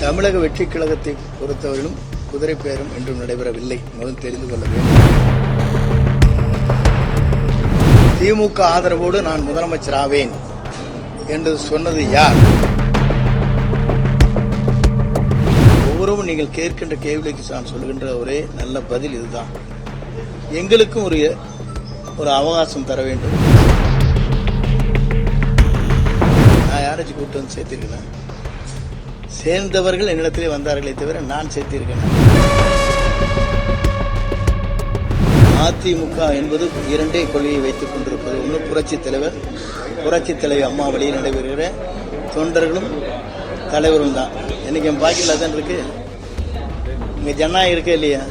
தமிழக வெற்றி கழகத்தை பொறுத்தவரையிலும் குதிரை பேரம் என்றும் நடைபெறவில்லை. முதல் தெரிந்து கொள்ள வேண்டும். திமுக ஆதரவோடு நான் முதலமைச்சர் ஆவேன் என்று சொன்னது யார்? ஒவ்வொருவரும் நீங்கள் கேட்கின்ற கேள்விக்கு நான் சொல்கின்ற ஒரே நல்ல பதில் இதுதான். எங்களுக்கும் ஒரு அவகாசம் தர வேண்டும். நான் யாராச்சும் கூப்பிட்டு வந்து சேர்த்திருக்கேன்? சேர்ந்தவர்கள் என்னிடத்திலே வந்தார்களே தவிர நான் சேர்த்திருக்கேன். அதிமுக என்பது இரண்டே கொள்கையை வைத்துக் கொண்டிருப்பது. ஒன்று புரட்சித் தலைவி அம்மா வழியில் நடைபெறுகிற தொண்டர்களும் தலைவரும் தான். இன்னைக்கு என் பாக்கியில் தான் இருக்கு. இங்க ஜனநாயகம் இருக்கா இல்லையா?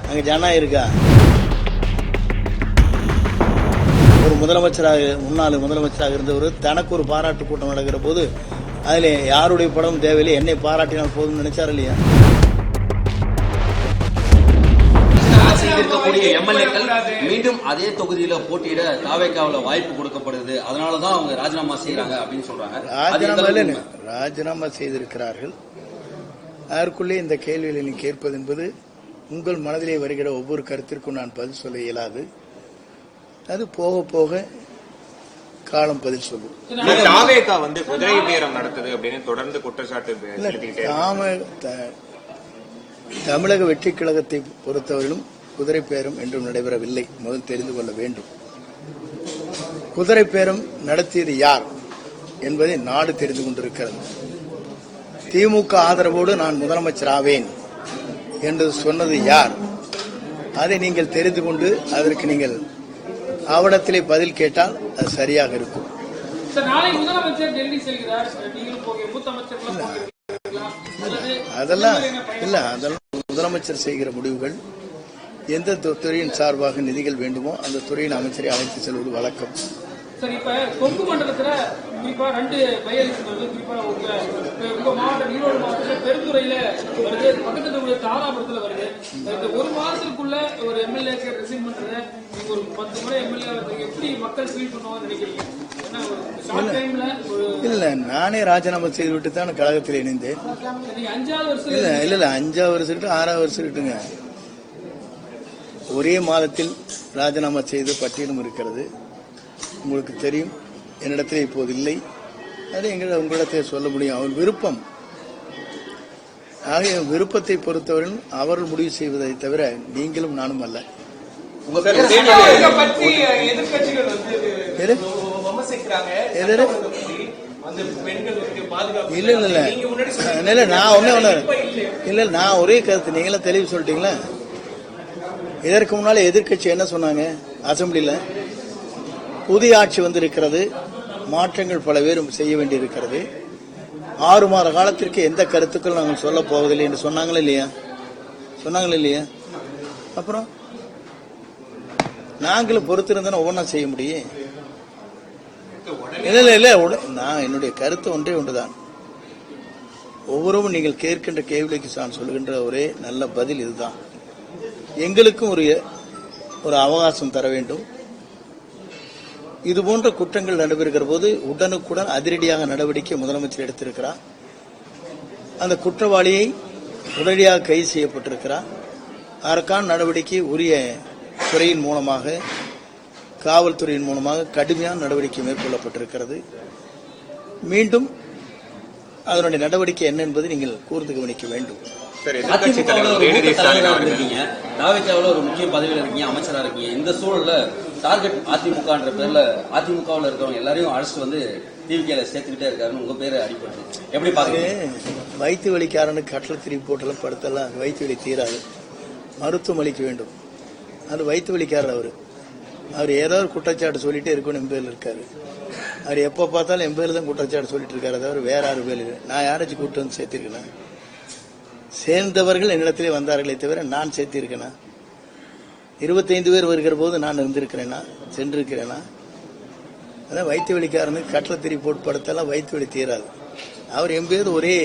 அங்க ஜனநாயகம் இருக்கா? ஒரு முன்னாள் முதலமைச்சராக இருந்தவர் தனக்கு ஒரு பாராட்டு கூட்டம் நடக்கிற போது அதில் யாருடைய படம் தேவையில்லை, என்னை பாராட்டினால் போதும் நினைச்சார் இல்லையா? இருக்கக்கூடிய எம்எல்ஏக்கள் மீண்டும் அதே தொகுதியில போட்டியிட தாவேக்காவுல வாய்ப்பு கொடுக்கப்படுது. அதனாலதான் அவங்க ராஜினாமா செய்யறாங்க அப்படின்னு சொல்றாங்க. ராஜினாமா செய்திருக்கிறார்கள். அதற்குள்ளே இந்த கேள்விகளை நீ கேட்பது என்பது உங்கள் மனதிலே வருகிற ஒவ்வொரு கருத்திற்கும் நான் பதில் சொல்ல இயலாது. அது போக போக காலம் பதில் சொல்லும். தாவேகா குதிரை பேரம் நடக்குது அப்படின்னு தொடர்ந்து குற்றச்சாட்டு. தமிழக வெற்றி கழகத்தை பொறுத்தவரையிலும் குதிரை பேரம் என்றும் நடைபெறவில்லை. முதல் தெரிந்து கொள்ள வேண்டும். குதிரை பேரம் நடத்தியது யார் என்பதை நாடு தெரிந்து கொண்டிருக்கிறது. திமுக ஆதரவோடு நான் முதலமைச்சர் ஆவேன் என்று சொன்னது யார்? அதை நீங்கள் தெரிந்து கொண்டு அதற்கு நீங்கள் அவடத்திலே பதில் கேட்டால் அது சரியாக இருக்கும். அதெல்லாம் முதலமைச்சர் செய்கிற முடிவுகள். எந்த துறையின் சார்பாக நிதிகள் வேண்டுமோ அந்த துறையின் அமைச்சரை அழைத்து செல்வது வழக்கம். சார், இப்ப கொங்கு மண்டலத்துல குறிப்பா 2 குறிப்பா உங்க மாவட்டம் ஈரோடு மாவட்டத்துல பெருந்துறையில வருது, பக்கத்துல தாராபுரத்துல வருது. இந்த ஒரு மாதத்துக்குள்ள ஒரு எம்எல்ஏ ரிசைன் பண்றத நீங்க ஒரு 10 முறை எம்எல்ஏ எப்படி மக்கள் ஃபீல் பண்ணுவாங்கன்னு நினைக்கிறீங்க? இல்ல, நானே ராஜினாமா செய்துவிட்டு தான் கழகத்தில் இணைந்தேன். 5வது வருஷம் இல்ல 5வது வருஷம் 6வது வருஷம் இருக்குங்க. ஒரே மாதத்தில் ராஜினாமா செய்து பட்டியலும் இருக்கிறது. உங்களுக்கு தெரியும், என்னிடத்தில் இப்போது இல்லை. அது உங்களிடத்தில் சொல்ல முடியும். அவர் விருப்பம். ஆகிய விருப்பத்தை பொறுத்தவரையும் அவர்கள் முடிவு செய்வதை தவிர நீங்களும் நானும் அல்ல. நான் ஒரே கருத்து, நீங்களும் தெளிவு சொல்லிட்டீங்களா? இதற்கு முன்னால எதிர்கட்சி என்ன சொன்னாங்க? அசம்பிளில புதிய ஆட்சி வந்திருக்கிறது, மாற்றங்கள் பல பேரும் செய்ய வேண்டியிருக்கிறது, 6 மாத காலத்திற்கு எந்த கருத்துக்கள் நாங்கள் சொல்ல போவதில்லை என்று சொன்னாங்களா இல்லையா? அப்புறம் நாங்களும் பொறுத்திருந்தா ஒவ்வொன்றா செய்ய முடியும். இல்ல நான் என்னுடைய கருத்து ஒன்றுதான். ஒவ்வொருவரும் நீங்கள் கேட்கின்ற கேள்விக்கு நான் சொல்கின்ற ஒரே நல்ல பதில் இதுதான். எங்களுக்கும் ஒரு அவகாசம் தர வேண்டும். இதுபோன்ற குற்றங்கள் நடைபெறுகிற போது உடனுக்குடன் அதிரடியாக நடவடிக்கை முதலமைச்சர் எடுத்திருக்கிறார். அந்த குற்றவாளியை உடனடியாக கைது செய்யப்பட்டிருக்கிறார். அதற்கான நடவடிக்கை உரிய துறையின் மூலமாக, காவல்துறையின் மூலமாக கடுமையான நடவடிக்கை மேற்கொள்ளப்பட்டிருக்கிறது. மீண்டும் அதனுடைய நடவடிக்கை என்ன என்பதை நீங்கள் கூர்ந்து கவனிக்க வேண்டும். தாவேக்காவுல ஒரு முக்கிய பதவியில் இருக்கீங்க, அமைச்சரா இருக்கீங்க. இந்த சூழல்ல டார்கெட் அதிமுகன்ற பேர்ல அதிமுகவில் இருக்கிறவங்க எல்லாரையும் அழைச்சிட்டு டிவிகேல சேர்த்துக்கிட்டே இருக்காருன்னு உங்க பேரு அடிப்பட்டு எப்படி பாருங்க? வயிற்று வலிக்காரனுக்கு கட்டளை திருப்பி போட்டெல்லாம் படுத்தலாம் வயிற்று வலி தீராது. மருத்துவம் அளிக்க வேண்டும். அது வயிற்று வலிக்காரர். அவர் ஏதாவது குற்றச்சாட்டு சொல்லிட்டே இருக்கணும். எம்பேர்ல இருக்காரு. அவர் எப்ப பார்த்தாலும் எம்பேர்ல தான் குற்றச்சாட்டு சொல்லிட்டு இருக்காரு. தவிர வேற 6 பேர் நான் யாராச்சும் கூட்டு வந்து சேர்த்திருக்கேன்? சேர்ந்தவர்கள் என்னிடத்திலே வந்தார்களே தவிர நான் சேர்த்திருக்கேனா? 25 பேர் வருகிற போது நான் இருந்திருக்கிறேனா? சென்றிருக்கிறேனா? அதான் வயிற்று வலிக்காரனுக்கு கட்டளை திரி போட்டு படுத்தெல்லாம் வயிற்று வலி தீராது. அவர் எம்பேது ஒரே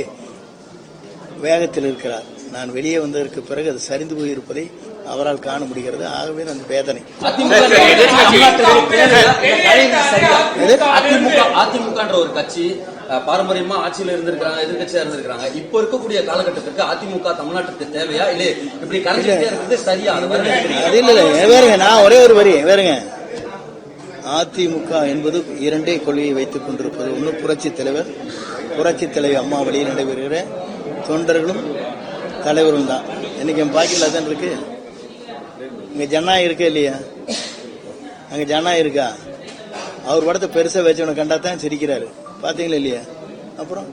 வேகத்தில் இருக்கிறார். நான் வெளியே வந்ததற்கு பிறகு அது சரிந்து போயிருப்பதை அவரால் காண முடிகிறது. ஆகவே அந்த வேதனை. அதிமுக ஒரு கட்சி பாரம்பரியமா ஆட்சியில இருந்திருக்காங்க, எதிர்கட்சியா இருந்திருக்காங்க. இப்போ இருக்கக்கூடிய காலகட்டத்துக்கு அதிமுக தமிழ்நாட்டுக்கு தேவையா, இல்ல இப்படி கலைஞ்சிட்டே இருக்கிறது சரியா? அது இல்ல வேறுங்க, நான் ஒரே ஒரு வரி வேறுங்க. அதிமுக என்பது இரண்டே கொள்கையை வைத்துக் கொண்டிருப்பது. ஒன்று புரட்சி தலைவர் அம்மா வழியில் நடைபெறுகிற தொண்டர்களும் தலைவரும் தான். இன்னைக்கு என் பாக்கியில் தான் இருக்கு. இங்க ஜனநாயகம் இருக்கா இல்லையா? அங்க ஜனநாயகம் இருக்கா? அவர் படத்தை பெருசா வச்சவனை கண்டா தான் சிரிக்கிறாரு, பாத்தீங்களா இல்லையா? அப்புறம்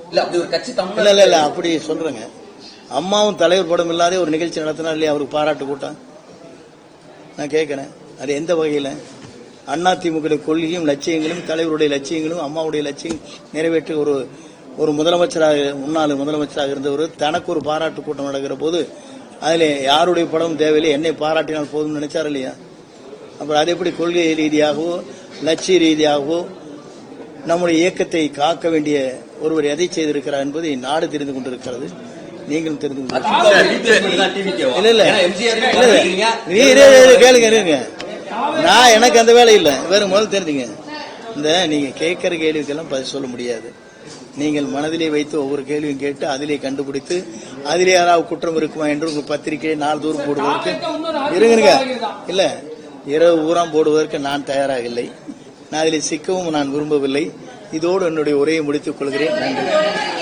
இல்ல அப்படி ஒரு கட்சி இல்ல அப்படி சொல்றேங்க. அம்மாவும் தலைவர் படம் இல்லாத ஒரு நிகழ்ச்சி நடத்தினா இல்லையா அவருக்கு பாராட்டு கூட்டம்? நான் கேட்கிறேன், அது எந்த வகையில? அதிமுக கொள்கையும் லட்சியங்களும் தலைவருடைய லட்சியங்களும் அம்மாவுடைய லட்சியம் நிறைவேற்ற ஒரு முதலமைச்சராக, முன்னாள் முதலமைச்சராக இருந்தவர் தனக்கு ஒரு பாராட்டு கூட்டம் நடக்கிற போது அதுல யாருடைய படமும் தேவையில்லை, என்னை பாராட்டினால் போதும் நினைச்சார் இல்லையா? அப்புறம் அது எப்படி கொள்கை ரீதியாகவோ லட்சிய ரீதியாகவோ நம்முடைய இயக்கத்தை காக்க வேண்டிய ஒருவர் எதை செய்திருக்கிறார் என்பதை நாடு தெரிந்து கொண்டிருக்கிறது, நீங்களும் தெரிந்து கேளுங்க. நான் எனக்கு அந்த வேலை இல்லை, வேற முதல் தெரிஞ்சுங்க. இந்த நீங்க கேட்கிற கேள்விக்கெல்லாம் பதில் சொல்ல முடியாது. நீங்கள் மனதிலே வைத்து ஒவ்வொரு கேள்வியும் கேட்டு அதிலே கண்டுபிடித்து அதிலே யாராவது குற்றம் இருக்குமா என்று உங்க பத்திரிகை நாள்தோறும் போடுவதற்கு இருங்க இல்ல, இரவு ஊராம் போடுவதற்கு நான் தயாராக இல்லை. நான் அதில் சிக்கவும் நான் விரும்பவில்லை. இதோடு என்னுடைய உரையை முடித்துக் கொள்கிறேன். நன்றி.